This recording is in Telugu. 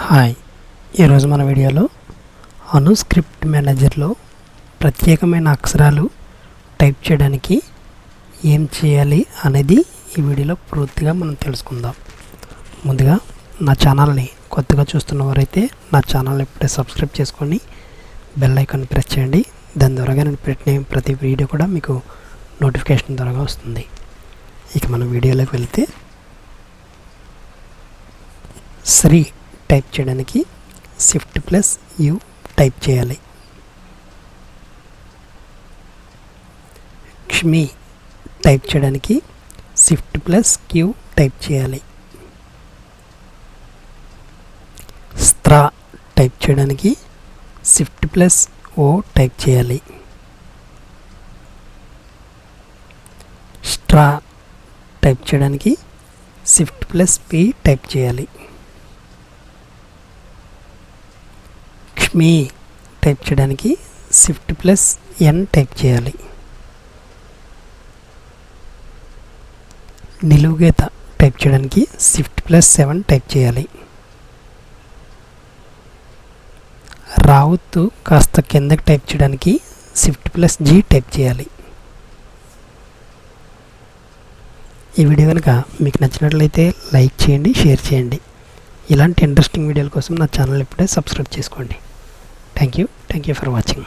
హాయ్, ఈరోజు మన వీడియోలో అను స్క్రిప్ట్ మేనేజర్లో ప్రత్యేకమైన అక్షరాలు టైప్ చేయడానికి ఏం చేయాలి అనేది ఈ వీడియోలో పూర్తిగా మనం తెలుసుకుందాం. ముందుగా నా ఛానల్ని కొత్తగా చూస్తున్న వారైతే నా ఛానల్ని ఇప్పుడే సబ్స్క్రైబ్ చేసుకొని బెల్ ఐకాన్ ప్రెస్ చేయండి. దాని ద్వారా నేను పెట్టిన ప్రతి వీడియో కూడా మీకు నోటిఫికేషన్ ద్వారా వస్తుంది. ఇక మనం వీడియోలోకి వెళ్తే శ్రీ టైప్ చేయడానికి Shift+U టైప్ చేయాలి. క్ష్మి టైప్ చేయడానికి Shift+Q టైప్ చేయాలి. స్త్రా టైప్ చేయడానికి Shift+O టైప్ చేయాలి. స్ట్రా టైప్ చేయడానికి Shift+P టైప్ చేయాలి. క్ష్మి టైప్ చేయడానికి Shift+N టైప్ చేయాలి. నిలువుగీత టైప్ చేయడానికి Shift+7 టైప్ చేయాలి. రావత్తు కాస్త కిందకి టైప్ చేయడానికి Shift+G టైప్ చేయాలి. ఈ వీడియో కనుక మీకు నచ్చినట్లయితే లైక్ చేయండి, షేర్ చేయండి. ఇలాంటి ఇంట్రెస్టింగ్ వీడియోల కోసం నా ఛానల్ ఇప్పుడే సబ్స్క్రైబ్ చేసుకోండి. Thank you for watching.